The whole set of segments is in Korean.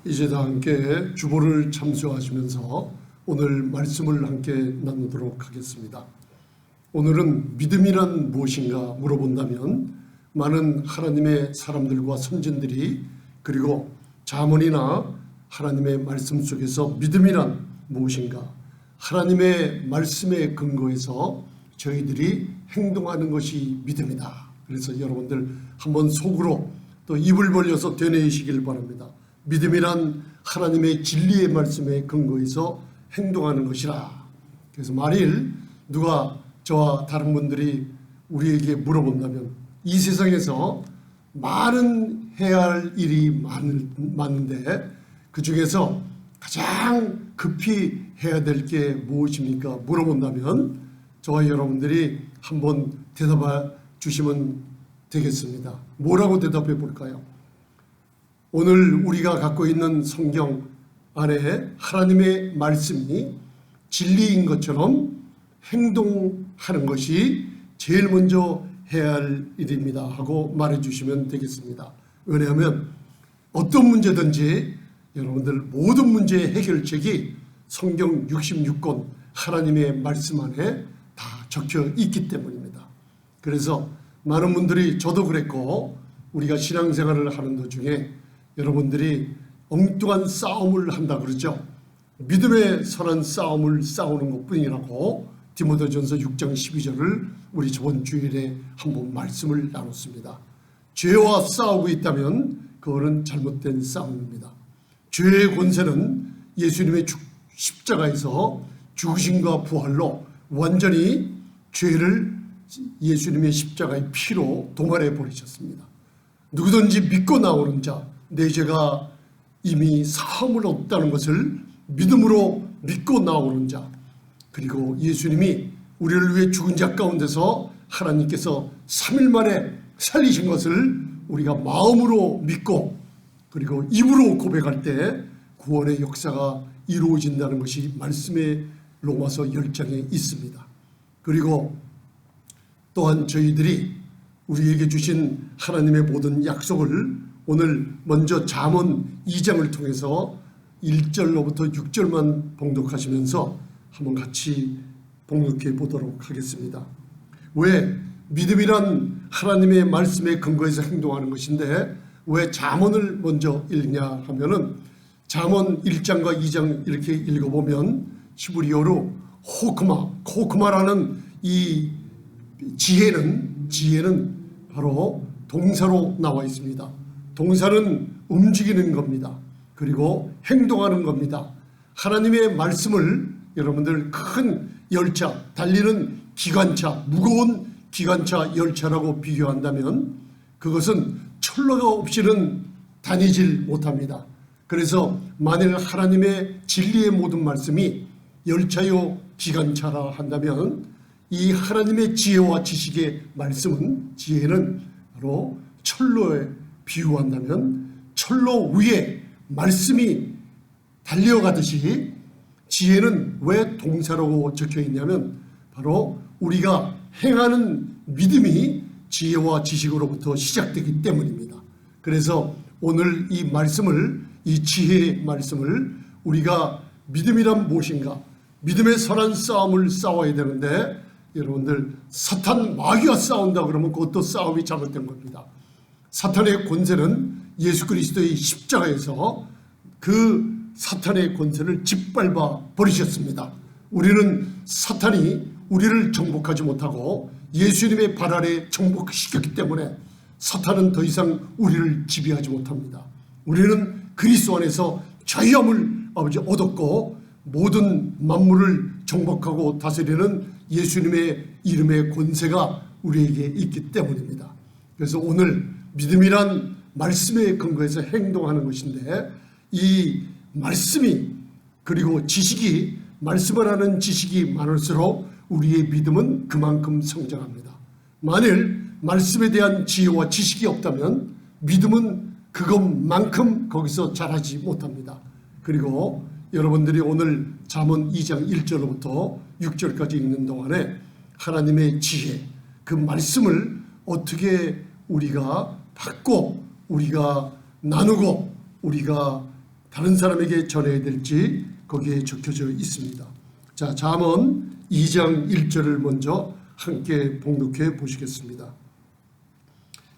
이제 다 함께 주보를 참수하시면서 오늘 말씀을 함께 나누도록 하겠습니다. 오늘은 믿음이란 무엇인가 물어본다면 많은 하나님의 사람들과 선진들이 그리고 자문이나 하나님의 말씀 속에서 믿음이란 무엇인가, 하나님의 말씀에 근거해서 저희들이 행동하는 것이 믿음이다. 그래서 여러분들 한번 속으로 또 입을 벌려서 되뇌이시길 바랍니다. 믿음이란 하나님의 진리의 말씀에 근거해서 행동하는 것이라. 그래서 만일 누가 저와 다른 분들이 우리에게 물어본다면 이 세상에서 많은 해야 할 일이 많은데 그 중에서 가장 급히 해야 될 게 무엇입니까? 물어본다면 저와 여러분들이 한번 대답해 주시면 되겠습니다. 뭐라고 대답해 볼까요? 오늘 우리가 갖고 있는 성경 안에 하나님의 말씀이 진리인 것처럼 행동하는 것이 제일 먼저 해야 할 일입니다 하고 말해 주시면 되겠습니다. 왜냐하면 어떤 문제든지 여러분들 모든 문제의 해결책이 성경 66권 하나님의 말씀 안에 다 적혀 있기 때문입니다. 그래서 많은 분들이 저도 그랬고 우리가 신앙생활을 하는 도중에 여러분들이 엉뚱한 싸움을 한다 그러죠. 믿음의 선한 싸움을 싸우는 것뿐이라고 디모데전서 6장 12절을 우리 저번 주일에 한번 말씀을 나눴습니다. 죄와 싸우고 있다면 그거는 잘못된 싸움입니다. 죄의 권세는 예수님의 십자가에서 죽으심과 부활로 완전히 죄를 예수님의 십자가의 피로 도말해 버리셨습니다. 누구든지 믿고 나오는 자, 내 죄가 이미 사함을 없다는 것을 믿음으로 믿고 나오는 자, 그리고 예수님이 우리를 위해 죽은 자 가운데서 하나님께서 3일 만에 살리신 것을 우리가 마음으로 믿고 그리고 입으로 고백할 때 구원의 역사가 이루어진다는 것이 말씀의 로마서 10장에 있습니다. 그리고 또한 저희들이 우리에게 주신 하나님의 모든 약속을 오늘 먼저 잠언 2장을 통해서 1절로부터 6절만 봉독하시면서 한번 같이 봉독해 보도록 하겠습니다. 왜 믿음이란 하나님의 말씀에 근거해서 행동하는 것인데 왜 잠언을 먼저 읽냐 하면은 잠언 1장과 2장 이렇게 읽어보면 히브리어로 호크마라는 이 지혜는 바로 동사로 나와 있습니다. 동사는 움직이는 겁니다. 그리고 행동하는 겁니다. 하나님의 말씀을 여러분들 큰 열차, 달리는 기관차, 무거운 기관차 열차라고 비교한다면 그것은 철로가 없이는 다니질 못합니다. 그래서 만일 하나님의 진리의 모든 말씀이 열차요 기관차라 한다면 이 하나님의 지혜와 지식의 말씀은 지혜는 바로 철로에 비유한다면 철로 위에 말씀이 달려가듯이 지혜는 왜 동사라고 적혀 있냐면 바로 우리가 행하는 믿음이 지혜와 지식으로부터 시작되기 때문입니다. 그래서 오늘 이 말씀을, 이 지혜의 말씀을 우리가 믿음이란 무엇인가, 믿음의 선한 싸움을 싸워야 되는데 여러분들 사탄 마귀와 싸운다 그러면 그것도 싸움이 잘못된 겁니다. 사탄의 권세는 예수 그리스도의 십자가에서 그 사탄의 권세를 짓밟아 버리셨습니다. 우리는 사탄이 우리를 정복하지 못하고 예수님의 발 아래 정복시켰기 때문에 사탄은 더 이상 우리를 지배하지 못합니다. 우리는 그리스도 안에서 자유함을 얻었고 모든 만물을 정복하고 다스리는 예수님의 이름의 권세가 우리에게 있기 때문입니다. 그래서 오늘 믿음이란 말씀에 근거해서 행동하는 것인데 이 말씀이 그리고 지식이 말씀을 하는 지식이 많을수록 우리의 믿음은 그만큼 성장합니다. 만일 말씀에 대한 지혜와 지식이 없다면 믿음은 그것만큼 거기서 자라지 못합니다. 그리고 여러분들이 오늘 잠언 2장 1절부터 6절까지 읽는 동안에 하나님의 지혜, 그 말씀을 어떻게 우리가 받고 우리가 나누고 우리가 다른 사람에게 전해야 될지 거기에 적혀져 있습니다. 자, 잠언 2장 1절을 먼저 함께 봉독해 보시겠습니다.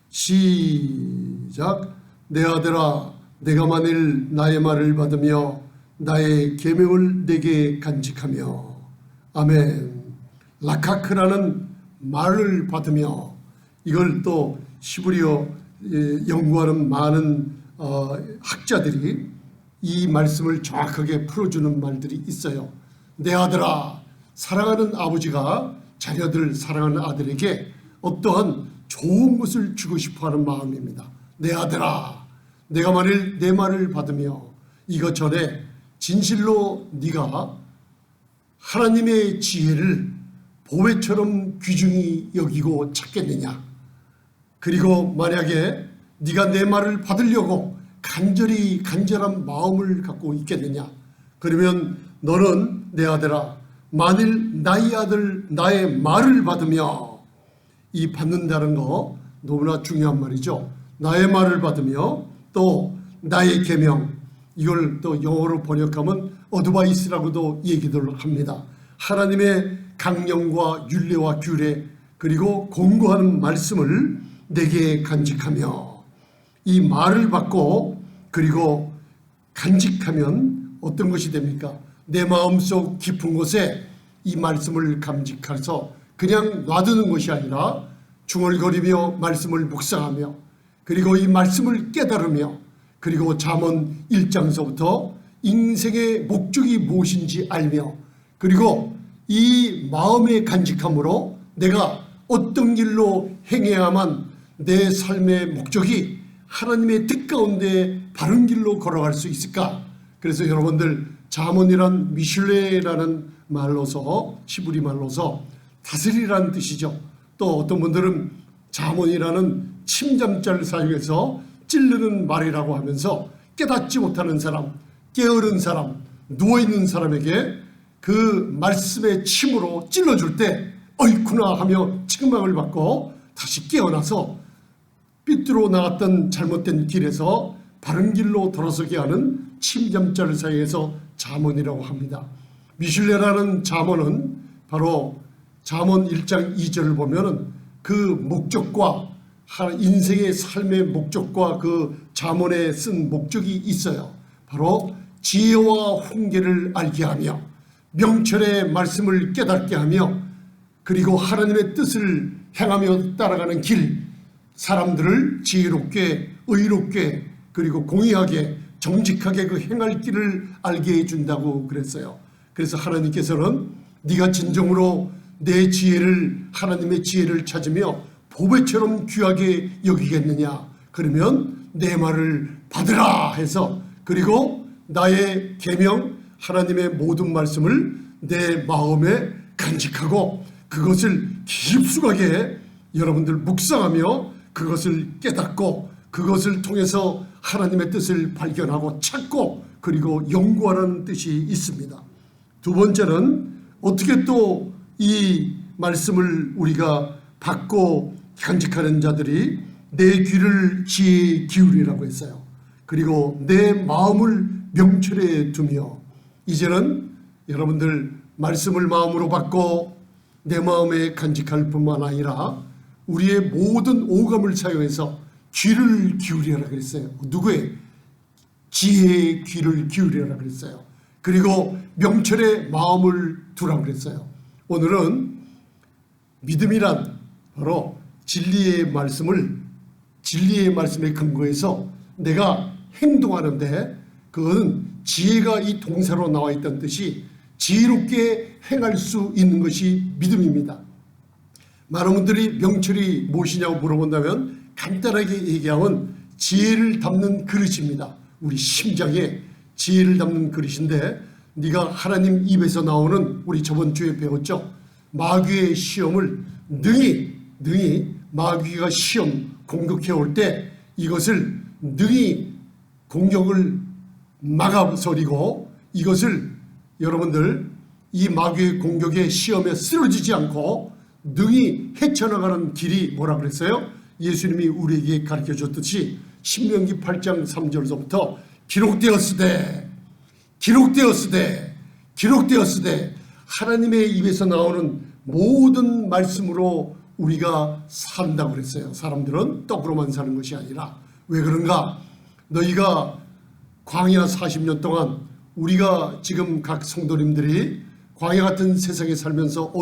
시작. 내 아들아, 내가 만일 나의 말을 받으며 나의 계명을 내게 간직하며. 아멘. 라카크라는 말을 받으며, 이걸 또 시브리어 연구하는 많은 학자들이 이 말씀을 정확하게 풀어주는 말들이 있어요. 내 아들아, 사랑하는 아버지가 자녀들, 사랑하는 아들에게 어떠한 좋은 것을 주고 싶어하는 마음입니다. 내 아들아, 내가 만일 내 말을 받으며 이것 전에 진실로 네가 하나님의 지혜를 보배처럼 귀중히 여기고 찾겠느냐. 그리고 만약에 네가 내 말을 받으려고 간절한 마음을 갖고 있겠느냐. 그러면 너는 내 아들아, 만일 나의 아들 나의 말을 받으며, 이 받는다는 거 너무나 중요한 말이죠. 나의 말을 받으며 또 나의 계명, 이걸 또 영어로 번역하면 어드바이스라고도 얘기들 합니다. 하나님의 강령과 율례와 규례 그리고 공고하는 말씀을 내게 간직하며, 이 말을 받고 그리고 간직하면 어떤 것이 됩니까? 내 마음속 깊은 곳에 이 말씀을 간직해서 그냥 놔두는 것이 아니라 중얼거리며 말씀을 묵상하며, 그리고 이 말씀을 깨달으며, 그리고 잠언 1장서부터 인생의 목적이 무엇인지 알며, 그리고 이 마음의 간직함으로 내가 어떤 길로 행해야만 내 삶의 목적이 하나님의 뜻 가운데 바른 길로 걸어갈 수 있을까? 그래서 여러분들, 잠언이란 미슐레라는 말로서, 시브리 말로서 다스리라는 뜻이죠. 또 어떤 분들은 잠언이라는 침잠자를 사용해서 찌르는 말이라고 하면서 깨닫지 못하는 사람, 게으른 사람, 누워있는 사람에게 그 말씀의 침으로 찔러줄 때 어이쿠나 하며 책망을 받고 다시 깨어나서 삐뚤어 나갔던 잘못된 길에서 바른 길로 돌아서게 하는 침잠자를 사용해서 잠언이라고 합니다. 미슐레라는 잠언은 바로 잠언 1장 2절을 보면은 그 목적과 인생의 삶의 목적과 그 잠언에 쓴 목적이 있어요. 바로 지혜와 훈계를 알게 하며 명철의 말씀을 깨닫게 하며, 그리고 하나님의 뜻을 행하며 따라가는 길, 사람들을 지혜롭게 의롭게 그리고 공의하게 정직하게 그 행할 길을 알게 해준다고 그랬어요. 그래서 하나님께서는 네가 진정으로 내 지혜를, 하나님의 지혜를 찾으며 보배처럼 귀하게 여기겠느냐. 그러면 내 말을 받으라 해서, 그리고 나의 계명, 하나님의 모든 말씀을 내 마음에 간직하고 그것을 깊숙하게 여러분들 묵상하며 그것을 깨닫고 그것을 통해서 하나님의 뜻을 발견하고 찾고 그리고 연구하라는 뜻이 있습니다. 두 번째는 어떻게 또 이 말씀을 우리가 받고 간직하는 자들이 내 귀를 지혜에 기울이라고 했어요. 그리고 내 마음을 명철에 두며, 이제는 여러분들 말씀을 마음으로 받고 내 마음에 간직할 뿐만 아니라 우리의 모든 오감을 사용해서 귀를 기울이라 그랬어요. 누구의? 지혜의 귀를 기울이라 그랬어요. 그리고 명철의 마음을 두라고 그랬어요. 오늘은 믿음이란 바로 진리의 말씀에 근거해서 내가 행동하는데, 그것은 지혜가 이 동사로 나와 있다는 뜻이 지혜롭게 행할 수 있는 것이 믿음입니다. 많은 분들이 명철이 무엇이냐고 물어본다면 간단하게 얘기하면 지혜를 담는 그릇입니다. 우리 심장에 지혜를 담는 그릇인데, 네가 하나님 입에서 나오는, 우리 저번 주에 배웠죠, 마귀의 시험을 능히 마귀가 시험 공격해 올 때 이것을 능히 공격을 막아서리고, 이것을 여러분들 이 마귀의 공격에 시험에 쓰러지지 않고 능히 헤쳐나가는 길이 뭐라 그랬어요? 예수님이 우리에게 가르쳐 줬듯이 신명기 8장 3절서부터 기록되었으되 기록되었으되 기록되었으되 하나님의 입에서 나오는 모든 말씀으로 우리가 산다고 그랬어요. 사람들은 떡으로만 사는 것이 아니라. 왜 그런가? 너희가 광야 40년 동안 우리가 지금 각 성도님들이 광야 같은 세상에 살면서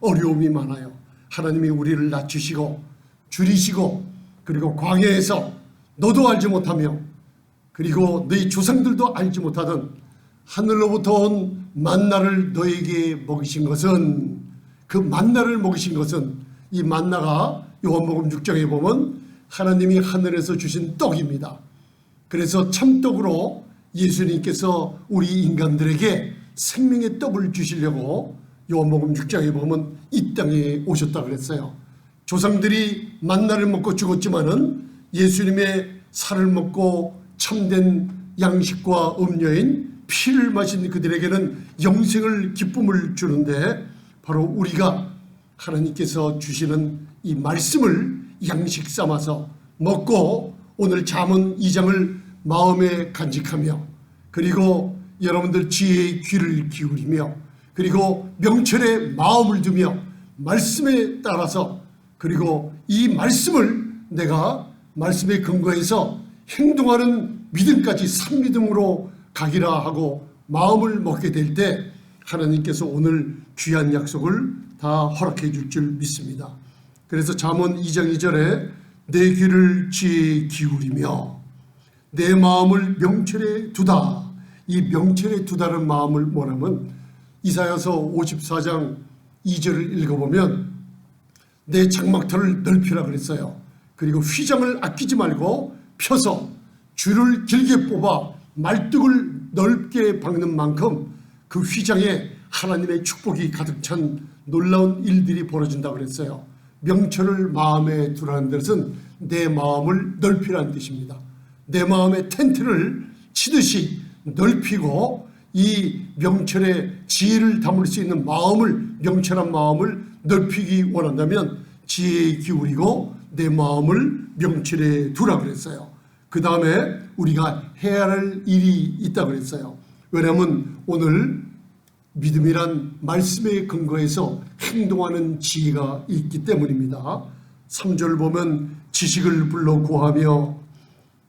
어려움이 많아요. 하나님이 우리를 낮추시고 줄이시고 그리고 광야에서 너도 알지 못하며 그리고 너희 조상들도 알지 못하던 하늘로부터 온 만나를 너에게 먹이신 것은, 그 만나를 먹이신 것은, 이 만나가 요한복음 6장에 보면 하나님이 하늘에서 주신 떡입니다. 그래서 참떡으로 예수님께서 우리 인간들에게 생명의 떡을 주시려고 요한복음 6장에 보면 이 땅에 오셨다 그랬어요. 조상들이 만나를 먹고 죽었지만은 예수님의 살을 먹고 참된 양식과 음료인 피를 마신 그들에게는 영생을 기쁨을 주는데, 바로 우리가 하나님께서 주시는 이 말씀을 양식 삼아서 먹고 오늘 잠언 2장을 마음에 간직하며, 그리고 여러분들 지혜의 귀를 기울이며, 그리고 명철의 마음을 두며 말씀에 따라서, 그리고 이 말씀을 내가 말씀에 근거해서 행동하는 믿음까지 산믿음으로 가기라 하고 마음을 먹게 될 때 하나님께서 오늘 귀한 약속을 다 허락해 줄 줄 믿습니다. 그래서 잠언 2장 2절에 내 귀를 지혜에 기울이며 내 마음을 명철에 두다. 이 명철에 두다는 마음을 뭐냐면 이사야서 54장 2절을 읽어보면 내 장막터를 넓히라 그랬어요. 그리고 휘장을 아끼지 말고 펴서 줄을 길게 뽑아 말뚝을 넓게 박는 만큼 그 휘장에 하나님의 축복이 가득 찬 놀라운 일들이 벌어진다고 그랬어요. 명철을 마음에 두라는 것은 내 마음을 넓히라는 뜻입니다. 내 마음의 텐트를 치듯이 넓히고 이 명철의 지혜를 담을 수 있는 마음을, 명철한 마음을 넓히기 원한다면 지혜에 기울이고 내 마음을 명철에 두라 그랬어요. 그 다음에 우리가 해야 할 일이 있다고 그랬어요. 왜냐하면 오늘 믿음이란 말씀에 근거해서 행동하는 지혜가 있기 때문입니다. 3절 보면 지식을 불러 구하며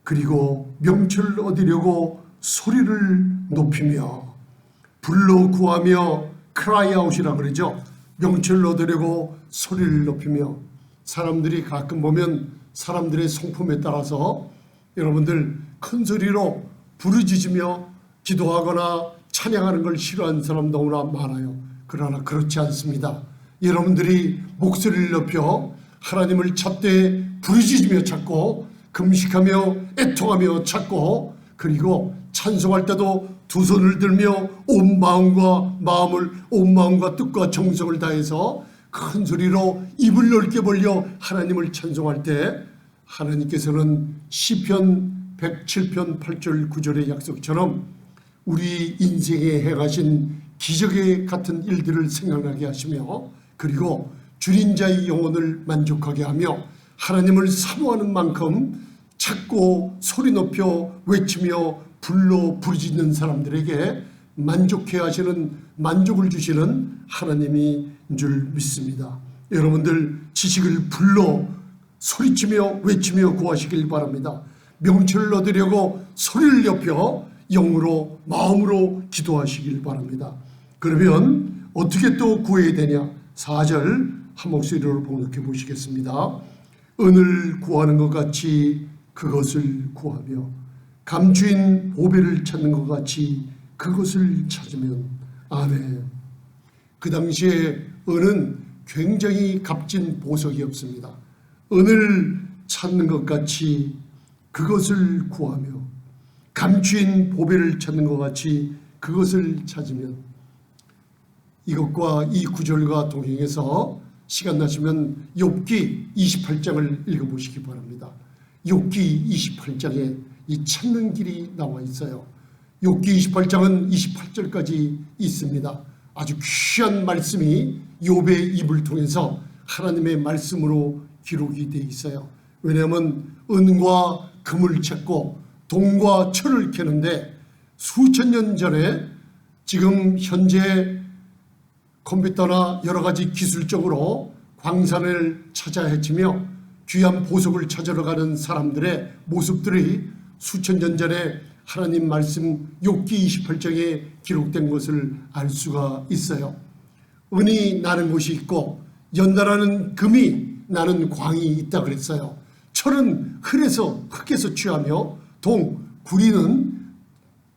그리고 명철을 얻으려고 소리를 높이며, 불러 구하며 cry out이라고 그러죠. 명철을 얻으려고 소리를 높이며, 사람들이 가끔 보면 사람들의 성품에 따라서 여러분들 큰 소리로 부르짖으며 기도하거나 찬양하는 걸 싫어하는 사람 너무나 많아요. 그러나 그렇지 않습니다. 여러분들이 목소리를 높여 하나님을 찾되 부르짖으며 찾고, 금식하며 애통하며 찾고, 그리고 찬송할 때도 두 손을 들며 온 마음과 뜻과 정성을 다해서 큰 소리로 입을 넓게 벌려 하나님을 찬송할 때 하나님께서는 시편 107편 8절 9절의 약속처럼 우리 인생에 행하신 기적의 같은 일들을 생각나게 하시며, 그리고 줄인 자의 영혼을 만족하게 하며 하나님을 사모하는 만큼 찾고 소리 높여 외치며 불러 부르짖는 사람들에게 만족해 하시는, 만족을 주시는 하나님인 줄 믿습니다. 여러분들 지식을 불러 소리치며 외치며 구하시길 바랍니다. 명철을 얻으려고 소리를 높여 영으로 마음으로 기도하시길 바랍니다. 그러면 어떻게 또 구해야 되냐? 4절 한 목소리로 봉독해 보시겠습니다. 은을 구하는 것 같이 그것을 구하며 감추인 보배를 찾는 것 같이 그것을 찾으면. 아멘. 그 당시에 은은 굉장히 값진 보석이었습니다. 은을 찾는 것 같이 그것을 구하며 감추인 보배를 찾는 것 같이 그것을 찾으면. 이것과 이 구절과 동행해서 시간 나시면 욥기 28장을 읽어보시기 바랍니다. 욥기 28장에 이 찾는 길이 나와 있어요. 욥기 28장은 28절까지 있습니다. 아주 귀한 말씀이 욥의 입을 통해서 하나님의 말씀으로 기록이 되어 있어요. 왜냐하면 은과 금을 찾고 동과 철을 캐는데 수천 년 전에 지금 현재 컴퓨터나 여러 가지 기술적으로 광산을 찾아 헤치며 귀한 보석을 찾으러 가는 사람들의 모습들이 수천 년 전에 하나님 말씀 욥기 28장에 기록된 것을 알 수가 있어요. 은이 나는 곳이 있고 연단하는 금이 나는 광이 있다 그랬어요. 철은 흙에서 취하며 구리는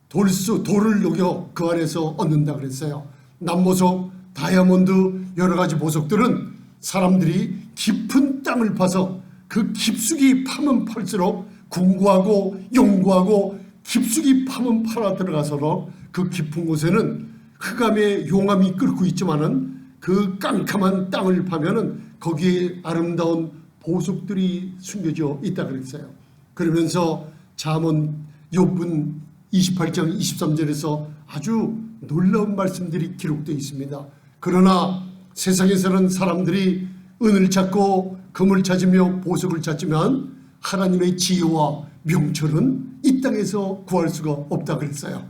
돌을 녹여 그 안에서 얻는다 그랬어요. 남보석, 다이아몬드 여러 가지 보석들은 사람들이 깊은 땅을 파서 그 깊숙이 파면 팔수록 궁구하고 용구하고 깊숙이 파면 팔아 들어가서 그 깊은 곳에는 흑암의 용암이 끓고 있지만은 그 깜깜한 땅을 파면은 거기에 아름다운 보석들이 숨겨져 있다 그랬어요. 그러면서 잠언 욥은 28장 23절에서 아주 놀라운 말씀들이 기록되어 있습니다. 그러나 세상에서는 사람들이 은을 찾고 금을 찾으며 보석을 찾지만 하나님의 지혜와 명철은 이 땅에서 구할 수가 없다 그랬어요.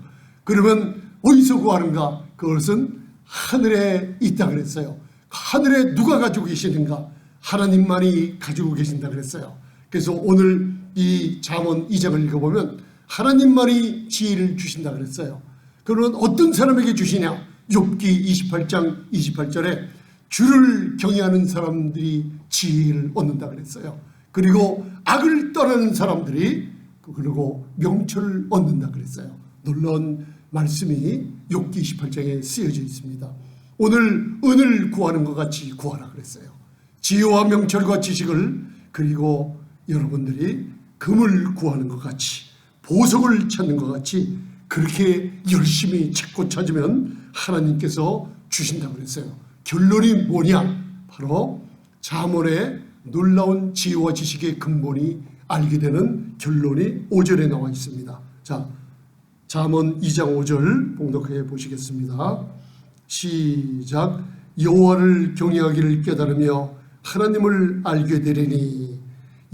그러면 어디서 구하는가? 그것은 하늘에 있다 그랬어요. 하늘에 누가 가지고 계시는가? 하나님만이 가지고 계신다 그랬어요. 그래서 오늘 이 잠언 2장을 읽어보면 하나님만이 지혜를 주신다 그랬어요. 그러면 어떤 사람에게 주시냐? 욥기 28장 28절에 주를 경외하는 사람들이 지혜를 얻는다 그랬어요. 그리고 악을 떠나는 사람들이 그리고 명철을 얻는다 그랬어요. 놀라운 말씀이 욥기 28장에 쓰여져 있습니다. 오늘 은을 구하는 것 같이 구하라 그랬어요. 지혜와 명철과 지식을, 그리고 여러분들이 금을 구하는 것 같이, 보석을 찾는 것 같이 그렇게 열심히 찾고 찾으면 하나님께서 주신다고 그랬어요. 결론이 뭐냐? 바로 잠언의 놀라운 지혜와 지식의 근본이 알게 되는 결론이 5절에 나와 있습니다. 자, 잠언 2장 5절 봉독해 보시겠습니다. 시작. 여호와를 경외하기를 깨달으며 하나님을 알게 되리니.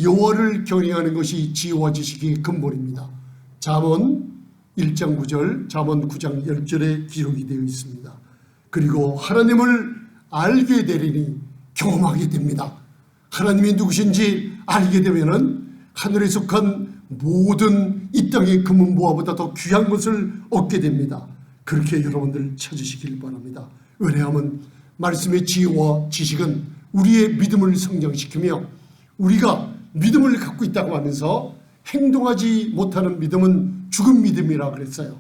여호와를 경외하는 것이 지혜와 지식의 근본입니다. 잠언 1장 9절, 잠언 9장 10절에 기록이 되어 있습니다. 그리고 하나님을 알게 되리니 경험하게 됩니다. 하나님이 누구신지 알게 되면은 하늘에 속한 모든 이 땅의 금은보화보다 더 귀한 것을 얻게 됩니다. 그렇게 여러분들 찾으시길 바랍니다. 왜냐하면 말씀의 지혜와 지식은 우리의 믿음을 성장시키며 우리가 믿음을 갖고 있다고 하면서 행동하지 못하는 믿음은 죽은 믿음이라 그랬어요.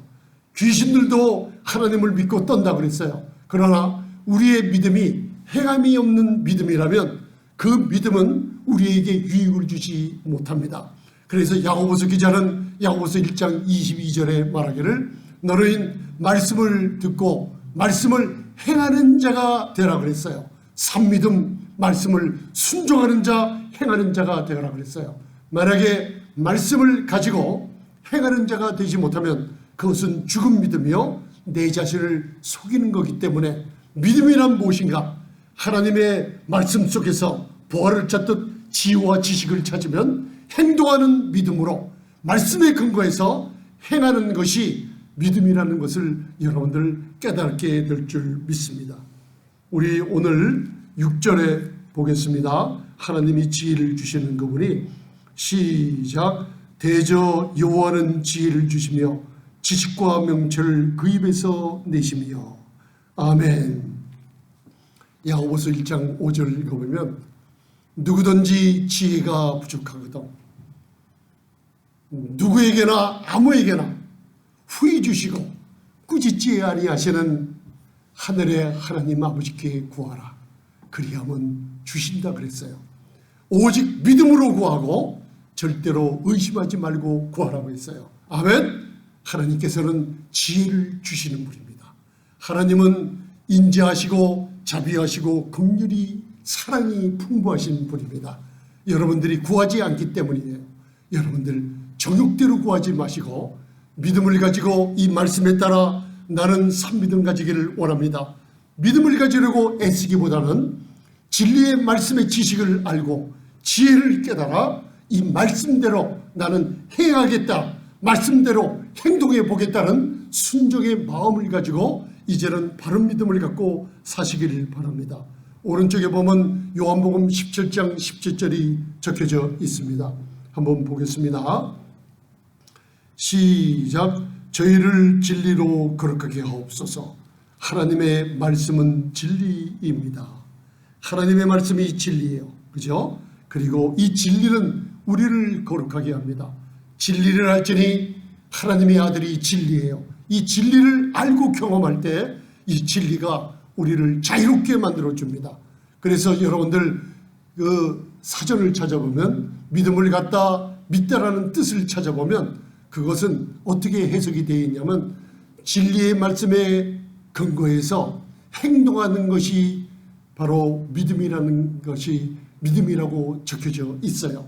귀신들도 하나님을 믿고 떤다 그랬어요. 그러나 우리의 믿음이 행함이 없는 믿음이라면 그 믿음은 우리에게 유익을 주지 못합니다. 그래서 야고보서 기자는 야고보서 1장 22절에 말하기를 너는 말씀을 듣고 말씀을 행하는 자가 되라 그랬어요. 산믿음, 말씀을 순종하는 자, 행하는 자가 되라 그랬어요. 만약에 말씀을 가지고 행하는 자가 되지 못하면 그것은 죽은 믿음이요 내 자신을 속이는 거기 때문에 믿음이란 무엇인가? 하나님의 말씀 속에서 보화를 찾듯 지혜와 지식을 찾으면 행동하는 믿음으로 말씀에 근거해서 행하는 것이 믿음이라는 것을 여러분들 깨닫게 될 줄 믿습니다. 우리 오늘 6절에 보겠습니다. 하나님이 지혜를 주시는 그분이 시작. 대저 여호와는 지혜를 주시며 지식과 명철을 그 입에서 내시며. 아멘. 야고보서 1장 5절 읽어보면 누구든지 지혜가 부족하거든 누구에게나 아무에게나 후히 주시고 꾸짖지 아니하시는 하늘의 하나님 아버지께 구하라. 그리하면 주신다 그랬어요. 오직 믿음으로 구하고 절대로 의심하지 말고 구하라고 했어요. 아멘. 하나님께서는 지혜를 주시는 분입니다. 하나님은 인자하시고 자비하시고 긍휼이 사랑이 풍부하신 분입니다. 여러분들이 구하지 않기 때문이에요. 여러분들 정욕대로 구하지 마시고 믿음을 가지고 이 말씀에 따라 나는 산믿음 가지기를 원합니다. 믿음을 가지려고 애쓰기보다는 진리의 말씀의 지식을 알고 지혜를 깨달아 이 말씀대로 나는 행하겠다. 말씀대로 행동해 보겠다는 순종의 마음을 가지고 이제는 바른 믿음을 갖고 사시기를 바랍니다. 오른쪽에 보면 요한복음 17장 17절이 적혀져 있습니다. 한번 보겠습니다. 시작. 저희를 진리로 거룩하게 하옵소서. 하나님의 말씀은 진리입니다. 하나님의 말씀이 진리예요. 그죠? 그리고 이 진리는 우리를 거룩하게 합니다. 진리를 알지니 하나님의 아들이 진리예요. 이 진리를 알고 경험할 때 이 진리가 우리를 자유롭게 만들어줍니다. 그래서 여러분들 그 사전을 찾아보면 믿음을 갖다 믿다라는 뜻을 찾아보면 그것은 어떻게 해석이 되어 있냐면 진리의 말씀에 근거해서 행동하는 것이 바로 믿음이라는 것이 믿음이라고 적혀져 있어요.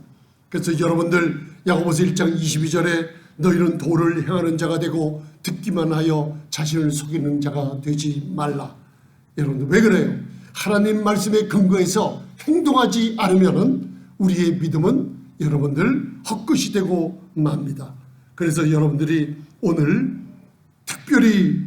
그래서 여러분들 야고보서 1장 22절에 너희는 도를 행하는 자가 되고 듣기만 하여 자신을 속이는 자가 되지 말라. 여러분들 왜 그래요? 하나님 말씀에 근거해서 행동하지 않으면 우리의 믿음은 여러분들 헛것이 되고 맙니다. 그래서 여러분들이 오늘 특별히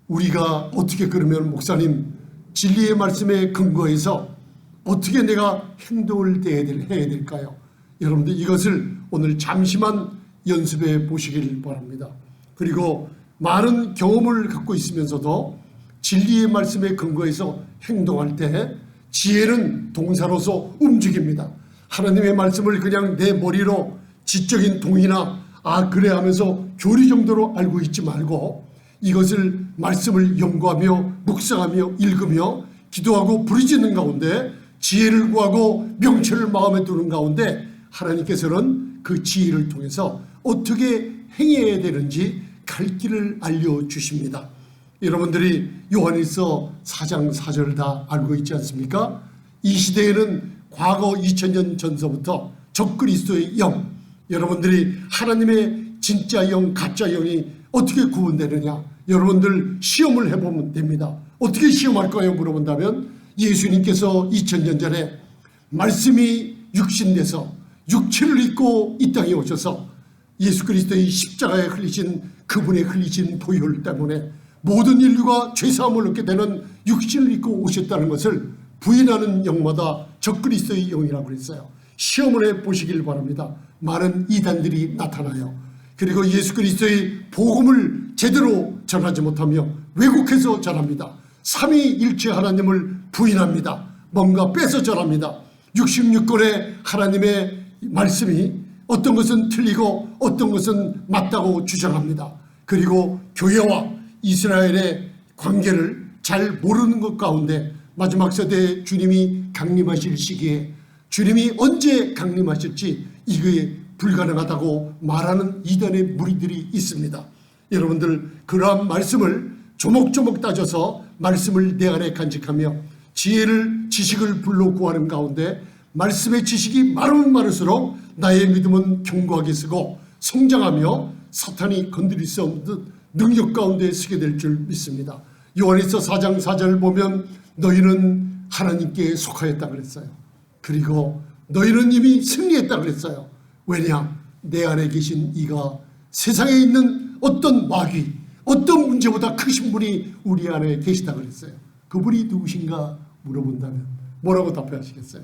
우리가 어떻게 그러면 목사님 진리의 말씀에 근거해서 어떻게 내가 행동을 해야 될까요? 여러분들 이것을 오늘 잠시만 연습해 보시길 바랍니다. 그리고 많은 경험을 갖고 있으면서도 진리의 말씀에 근거해서 행동할 때 지혜는 동사로서 움직입니다. 하나님의 말씀을 그냥 내 머리로 지적인 동의나 그래 하면서 교리 정도로 알고 있지 말고 이것을 말씀을 연구하며 묵상하며 읽으며 기도하고 부르짖는 가운데 지혜를 구하고 명철을 마음에 두는 가운데 하나님께서는 그 지혜를 통해서 어떻게 행해야 되는지 갈 길을 알려주십니다. 여러분들이 요한일서 4장 4절 다 알고 있지 않습니까? 이 시대에는 과거 2000년 전서부터 적그리스도의 영, 여러분들이 하나님의 진짜 영, 가짜 영이 어떻게 구분되느냐? 여러분들 시험을 해보면 됩니다. 어떻게 시험할까요? 물어본다면 예수님께서 2000년 전에 말씀이 육신돼서 육체를 입고 이 땅에 오셔서 예수 그리스도의 십자가에 흘리신 그분의 흘리신 보혈 때문에 모든 인류가 죄사함을 얻게 되는 육신을 입고 오셨다는 것을 부인하는 영마다 적그리스도의 영이라고 그랬어요. 시험을 해보시길 바랍니다. 많은 이단들이 나타나요. 그리고 예수 그리스도의 복음을 제대로 전하지 못하며 왜곡해서 전합니다. 삼위일체 하나님을 부인합니다. 뭔가 뺏어 전합니다. 66권의 하나님의 말씀이 어떤 것은 틀리고 어떤 것은 맞다고 주장합니다. 그리고 교회와 이스라엘의 관계를 잘 모르는 것 가운데 마지막 세대에 주님이 강림하실 시기에 주님이 언제 강림하실지 이게 불가능하다고 말하는 이단의 무리들이 있습니다. 여러분들 그러한 말씀을 조목조목 따져서 말씀을 내 안에 간직하며 지식을 불러 구하는 가운데 말씀의 지식이 많으면 많을수록 나의 믿음은 견고하게 쓰고 성장하며 사탄이 건드릴 수 없는 능력 가운데 서게 될 줄 믿습니다. 요한일서 4장 4절을 보면 너희는 하나님께 속하였다 그랬어요. 그리고 너희는 이미 승리했다 그랬어요. 왜냐? 내 안에 계신 이가 세상에 있는 어떤 마귀, 어떤 문제보다 크신 분이 우리 안에 계시다 그랬어요. 그분이 누구신가 물어본다면 뭐라고 답변하시겠어요?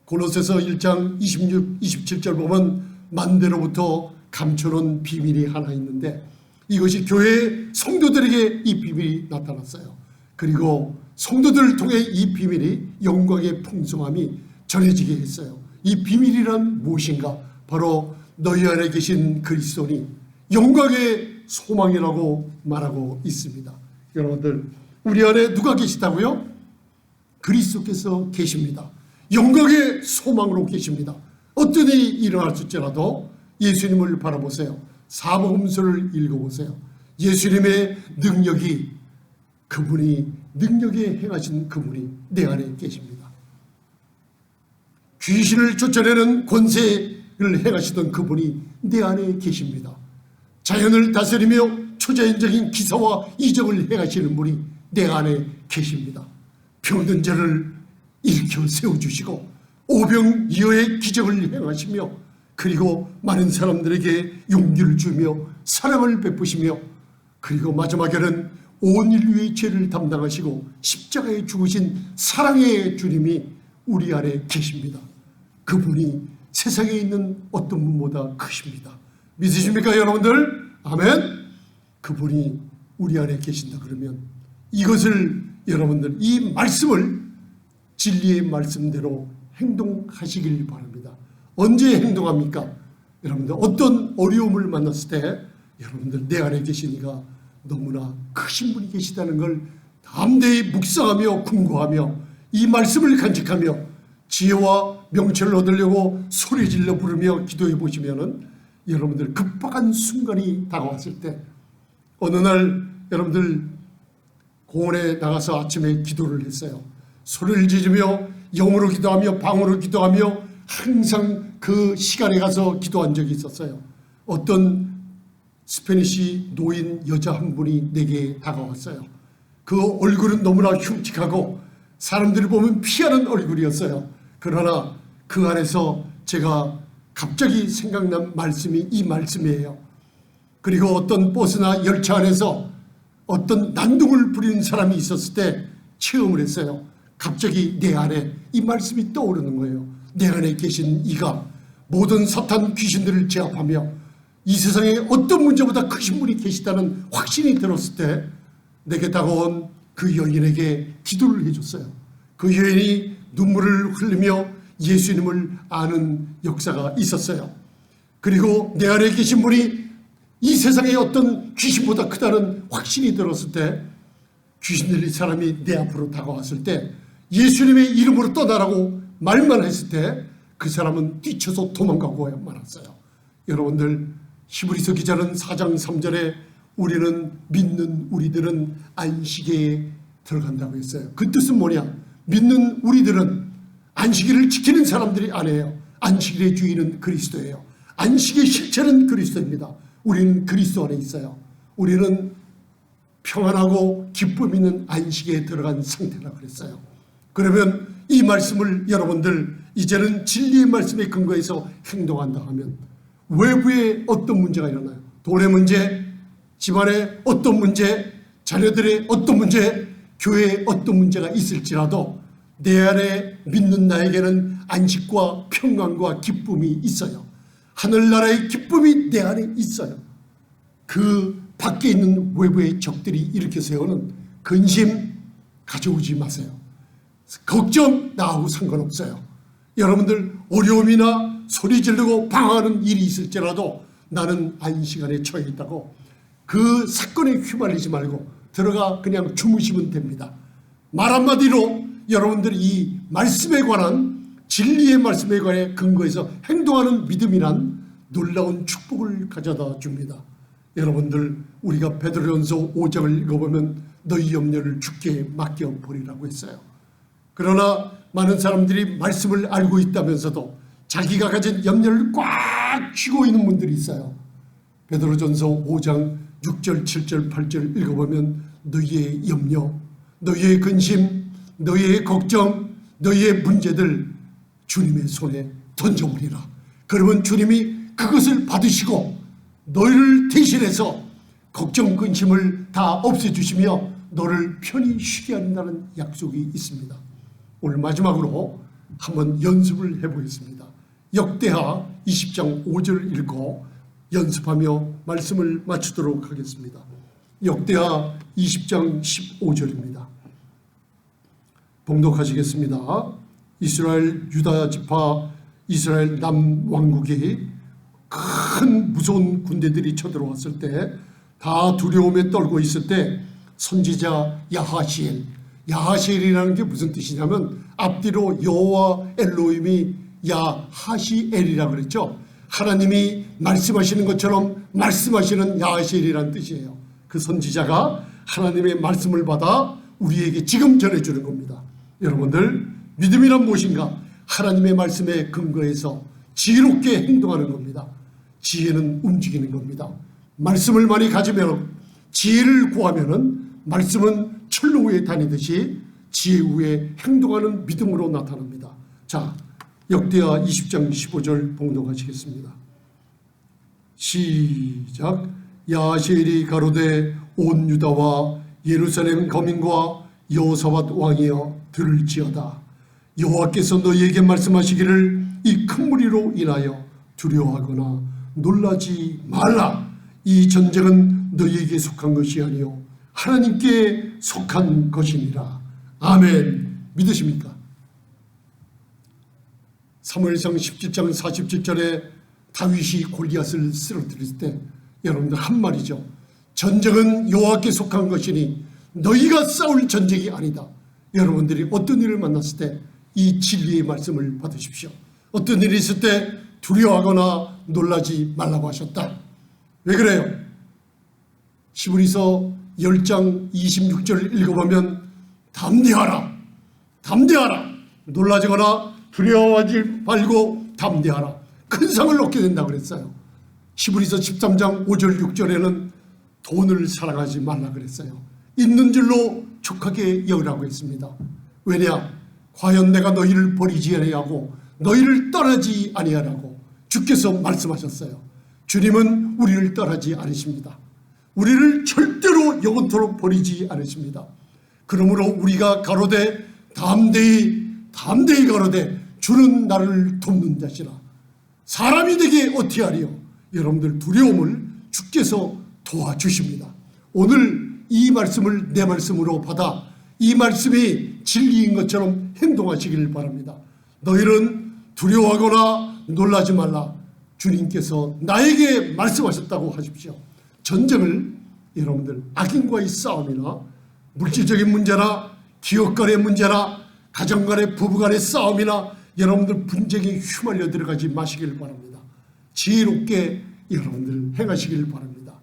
골로새서 1장 26, 27절 보면 만대로부터 감춰놓은 비밀이 하나 있는데 이것이 교회의 성도들에게 이 비밀이 나타났어요. 그리고 성도들을 통해 이 비밀이 영광의 풍성함이 전해지게 했어요. 이 비밀이란 무엇인가? 바로 너희 안에 계신 그리스도니 영광의 소망이라고 말하고 있습니다. 여러분들 우리 안에 누가 계시다고요? 그리스도께서 계십니다. 영광의 소망으로 계십니다. 어떤 일이 일어날지라도 예수님을 바라보세요. 사복음서를 읽어보세요. 예수님의 능력이 그분이 능력에 행하신 그분이 내 안에 계십니다. 귀신을 쫓아내는 권세를 행하시던 그분이 내 안에 계십니다. 자연을 다스리며 초자연적인 기사와 이적을 행하시는 분이 내 안에 계십니다. 병든 자를 일으켜 세워주시고 오병이어의 기적을 행하시며 그리고 많은 사람들에게 용기를 주며 사랑을 베푸시며 그리고 마지막에는 온 인류의 죄를 담당하시고 십자가에 죽으신 사랑의 주님이 우리 안에 계십니다. 그분이 세상에 있는 어떤 분보다 크십니다. 믿으십니까 여러분들? 아멘. 그분이 우리 안에 계신다 그러면 이것을 여러분들 이 말씀을 진리의 말씀대로 행동하시길 바랍니다. 언제 행동합니까? 여러분들 어떤 어려움을 만났을 때 여러분들 내 안에 계신 이가 너무나 크신 분이 계시다는 걸 담대히 묵상하며 궁구하며 이 말씀을 간직하며 지혜와 명철을 얻으려고 소리질러 부르며 기도해 보시면은 여러분들 급박한 순간이 다가왔을 때 어느 날 여러분들 공원에 나가서 아침에 기도를 했어요. 소리를 지르며 영으로 기도하며 방으로 기도하며 항상 그 시간에 가서 기도한 적이 있었어요. 어떤 스페니시 노인 여자 한 분이 내게 다가왔어요. 그 얼굴은 너무나 흉측하고 사람들이 보면 피하는 얼굴이었어요. 그러나 그 안에서 제가 갑자기 생각난 말씀이 이 말씀이에요. 그리고 어떤 버스나 열차 안에서 어떤 난동을 부리는 사람이 있었을 때 체험을 했어요. 갑자기 내 안에 이 말씀이 떠오르는 거예요. 내 안에 계신 이가 모든 사탄 귀신들을 제압하며 이 세상에 어떤 문제보다 크신 분이 계시다는 확신이 들었을 때 내게 다가온 그 여인에게 기도를 해줬어요. 그 여인이 눈물을 흘리며 예수님을 아는 역사가 있었어요. 그리고 내 안에 계신 분이 이 세상에 어떤 귀신보다 크다는 확신이 들었을 때 귀신 들린 사람이 내 앞으로 다가왔을 때 예수님의 이름으로 떠나라고 말만 했을 때 그 사람은 뛰쳐서 도망가고 말았어요. 여러분들 히브리서 기자는 4장 3절에 우리는 믿는 우리들은 안식에 들어간다고 했어요. 그 뜻은 뭐냐? 믿는 우리들은 안식일을 지키는 사람들이 아니에요. 안식일의 주인은 그리스도예요. 안식의 실체는 그리스도입니다. 우리는 그리스도 안에 있어요. 우리는 평안하고 기쁨 있는 안식에 들어간 상태라 그랬어요. 그러면 이 말씀을 여러분들 이제는 진리의 말씀에 근거해서 행동한다 하면 외부에 어떤 문제가 일어나요? 돈의 문제, 집안에 어떤 문제, 자녀들의 어떤 문제, 교회에 어떤 문제가 있을지라도 내 안에 믿는 나에게는 안식과 평안과 기쁨이 있어요. 하늘나라의 기쁨이 내 안에 있어요. 그 밖에 있는 외부의 적들이 일으켜 세우는 근심 가져오지 마세요. 걱정 나하고 상관없어요. 여러분들 어려움이나 소리 지르고 방황하는 일이 있을지라도 나는 안식 안에 처해 있다고 그 사건에 휘말리지 말고 들어가 그냥 주무시면 됩니다. 말 한마디로 여러분들이 이 말씀에 관한 진리의 말씀에 관해 근거해서 행동하는 믿음이란 놀라운 축복을 가져다 줍니다. 여러분들 우리가 베드로전서 5장을 읽어보면 너희 염려를 주께 맡겨버리라고 했어요. 그러나 많은 사람들이 말씀을 알고 있다면서도 자기가 가진 염려를 꽉 쥐고 있는 분들이 있어요. 베드로전서 5장 6절 7절 8절 읽어보면 너희의 염려, 너희의 근심, 너희의 걱정, 너희의 문제들 주님의 손에 던져버리라. 그러면 주님이 그것을 받으시고 너희를 대신해서 걱정 근심을 다 없애주시며 너를 편히 쉬게 한다는 약속이 있습니다. 오늘 마지막으로 한번 연습을 해보겠습니다. 역대하 20장 5절을 읽고 연습하며 말씀을 마치도록 하겠습니다. 역대하 20장 15절입니다. 봉독하시겠습니다. 이스라엘 유다 지파 이스라엘 남왕국이 큰 무서운 군대들이 쳐들어왔을 때 다 두려움에 떨고 있을 때 선지자 야하시엘이라는 게 무슨 뜻이냐면 앞뒤로 여호와 엘로힘이 야하시엘이라고 그랬죠. 하나님이 말씀하시는 것처럼 말씀하시는 야하시엘이라는 뜻이에요. 그 선지자가 하나님의 말씀을 받아 우리에게 지금 전해주는 겁니다. 여러분들 믿음이란 무엇인가? 하나님의 말씀에 근거해서 지혜롭게 행동하는 겁니다. 지혜는 움직이는 겁니다. 말씀을 많이 가지면 지혜를 구하면은 말씀은 철로 위에 다니듯이 지혜 위에 행동하는 믿음으로 나타납니다. 자, 역대하 20장 15절 봉독하시겠습니다. 시작. 야하시엘이 가로되 온 유다와 예루살렘 거민과 여호사밧 왕이여 들을지어다. 여호와께서 너희에게 말씀하시기를 이 큰 무리로 인하여 두려워하거나 놀라지 말라. 이 전쟁은 너희에게 속한 것이 아니요 하나님께 속한 것이니라. 아멘. 믿으십니까? 사무엘상 17장 47절에 다윗이 골리앗을 쓰러뜨릴 때 여러분들 한 말이죠. 전쟁은 여호와께 속한 것이니 너희가 싸울 전쟁이 아니다. 여러분들이 어떤 일을 만났을 때 이 진리의 말씀을 받으십시오. 어떤 일이 있을 때 두려워하거나 놀라지 말라고 하셨다. 왜 그래요? 히브리서 10장 26절 읽어보면 담대하라, 담대하라, 놀라지거나 두려워하지 말고 담대하라, 큰 상을 얻게 된다고 그랬어요. 히브리서 13장 5절 6절에는 돈을 사랑하지 말라 그랬어요. 있는 줄로 족하게 여기라고 했습니다. 왜냐? 과연 내가 너희를 버리지 아니하고 너희를 떠나지 아니하라고 주께서 말씀하셨어요. 주님은 우리를 떠나지 않으십니다. 우리를 절대로 영원토록 버리지 않으십니다. 그러므로 우리가 가로되 담대히 가로되 주는 나를 돕는 자시라. 사람이 되게 어찌하리요. 여러분들 두려움을 주께서 도와주십니다. 오늘 이 말씀을 내 말씀으로 받아 이 말씀이 진리인 것처럼 행동하시길 바랍니다. 너희는 두려워하거나 놀라지 말라. 주님께서 나에게 말씀하셨다고 하십시오. 전쟁을 여러분들 악인과의 싸움이나 물질적인 문제나 기업 간의 문제나 가정 간의 부부 간의 싸움이나 여러분들 분쟁에 휘말려 들어가지 마시길 바랍니다. 지혜롭게 여러분들 행하시길 바랍니다.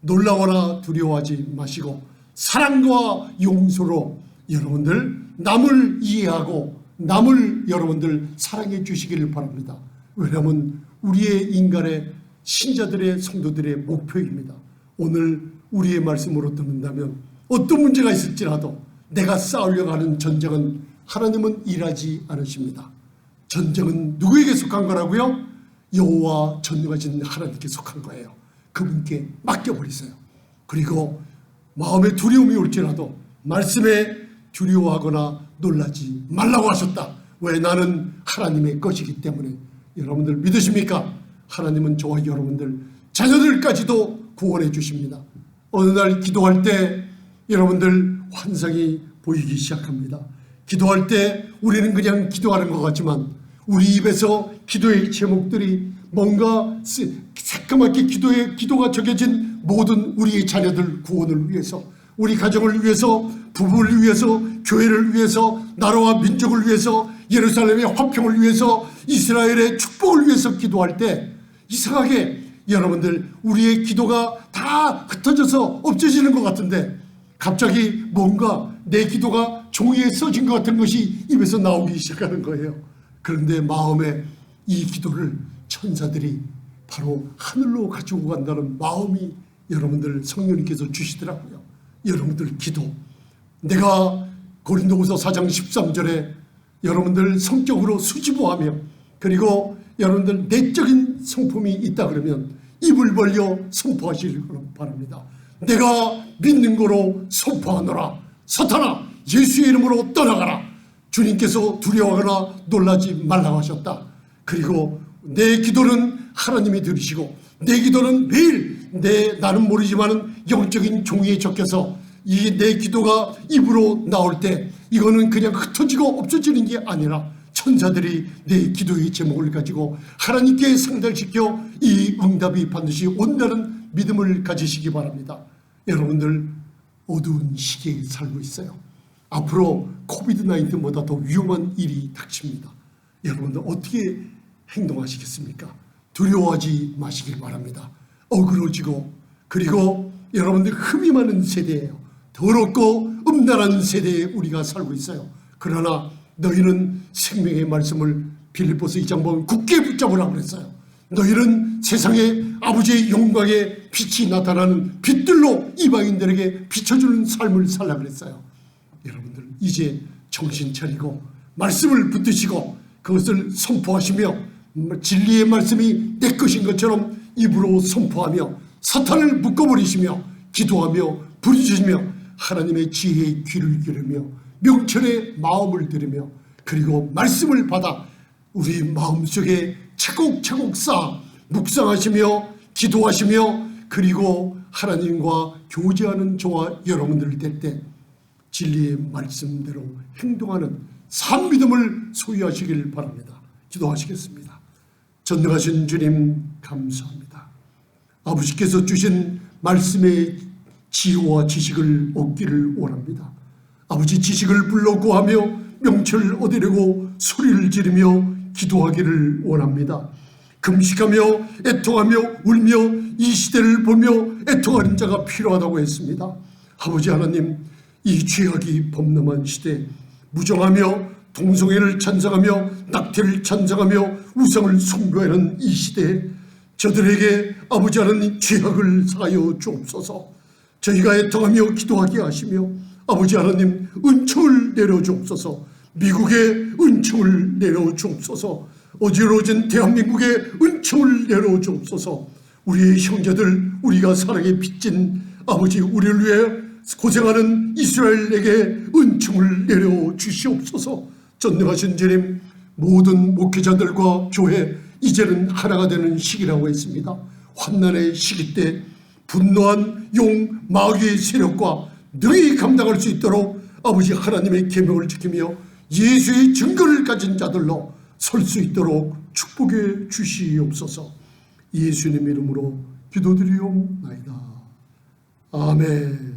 놀라거나 두려워하지 마시고 사랑과 용서로 여러분들 남을 이해하고 남을 여러분들 사랑해 주시기를 바랍니다. 왜냐하면 우리의 인간의 신자들의 성도들의 목표입니다. 오늘 우리의 말씀으로 듣는다면 어떤 문제가 있을지라도 내가 싸우려고 하는 전쟁은 하나님은 일하지 않으십니다. 전쟁은 누구에게 속한 거라고요? 여호와 전능하신 하나님께 속한 거예요. 그분께 맡겨버리세요. 그리고 마음에 두려움이 올지라도 말씀에 두려워하거나 놀라지 말라고 하셨다. 왜? 나는 하나님의 것이기 때문에. 여러분들 믿으십니까? 하나님은 저와 여러분들 자녀들까지도 구원해 주십니다. 어느 날 기도할 때 여러분들 환상이 보이기 시작합니다. 기도할 때 우리는 그냥 기도하는 것 같지만 우리 입에서 기도의 제목들이 뭔가 새까맣게 기도가 적혀진 모든 우리의 자녀들 구원을 위해서, 우리 가정을 위해서, 부부를 위해서, 교회를 위해서, 나라와 민족을 위해서, 예루살렘의 화평을 위해서, 이스라엘의 축복을 위해서 기도할 때 이상하게 여러분들 우리의 기도가 다 흩어져서 없어지는 것 같은데 갑자기 뭔가 내 기도가 종이에 써진 것 같은 것이 입에서 나오기 시작하는 거예요. 그런데 마음에 이 기도를 천사들이 바로 하늘로 가지고 간다는 마음이 여러분들 성령님께서 주시더라고요. 여러분들 기도, 내가 고린도후서 4장 13절에 여러분들 성격으로 수줍어하며 그리고 여러분들 내적인 성품이 있다 그러면 입을 벌려 선포하시길 바랍니다. 내가 믿는 거로 선포하노라. 사탄아 예수의 이름으로 떠나가라. 주님께서 두려워하거나 놀라지 말라고 하셨다. 그리고 내 기도는 하나님이 들으시고 내 기도는 매일 나는 모르지만 영적인 종이에 적혀서 이 내 기도가 입으로 나올 때 이거는 그냥 흩어지고 없어지는 게 아니라 천사들이 내 기도의 제목을 가지고 하나님께 상달시켜 이 응답이 반드시 온다는 믿음을 가지시기 바랍니다. 여러분들 어두운 시기에 살고 있어요. 앞으로 코비드-19보다 더 위험한 일이 닥칩니다. 여러분들 어떻게 행동하시겠습니까? 두려워하지 마시길 바랍니다. 어그러지고 그리고 여러분들 흠이 많은 세대예요. 더럽고 음란한 세대에 우리가 살고 있어요. 그러나 너희는 생명의 말씀을 빌립보서 2장 보면 굳게 붙잡으라고 그랬어요. 너희는 세상에 아버지의 영광의 빛이 나타나는 빛들로 이방인들에게 비춰주는 삶을 살라 그랬어요. 여러분들 이제 정신 차리고 말씀을 붙드시고 그것을 선포하시며 진리의 말씀이 내 것인 것처럼 입으로 선포하며 사탄을 묶어버리시며 기도하며 부르짖으며 하나님의 지혜의 귀를 기르며 명철의 마음을 들으며 그리고 말씀을 받아 우리 마음속에 차곡차곡 쌓아 묵상하시며 기도하시며 그리고 하나님과 교제하는 저와 여러분들 될 때 진리의 말씀대로 행동하는 산 믿음을 소유하시길 바랍니다. 기도하시겠습니다. 전능하신 주님 감사합니다. 아버지께서 주신 말씀의 지혜와 지식을 얻기를 원합니다. 아버지 지식을 불러 구하며 명철을 얻으려고 소리를 지르며 기도하기를 원합니다. 금식하며 애통하며 울며 이 시대를 보며 애통하는 자가 필요하다고 했습니다. 아버지 하나님, 이 죄악이 범람한 시대 무정하며 동성애를 찬성하며 낙태를 찬성하며 우상을 숭배하는 이 시대에 저들에게 아버지 하나님 죄악을 사하여 주옵소서. 저희가 애통하며 기도하게 하시며 아버지 하나님 은총을 내려주옵소서. 미국에 은총을 내려주옵소서. 어지러워진 대한민국에 은총을 내려주옵소서. 우리의 형제들, 우리가 사랑에 빚진 아버지 우리를 위해 고생하는 이스라엘에게 은총을 내려주시옵소서. 전능하신 주님, 모든 목회자들과 교회 이제는 하나가 되는 시기라고 했습니다. 환난의 시기 때 분노한 용 마귀의 세력과 능히 감당할 수 있도록 아버지 하나님의 계명을 지키며 예수의 증거를 가진 자들로 설 수 있도록 축복해 주시옵소서. 예수님 이름으로 기도드리옵나이다. 아멘.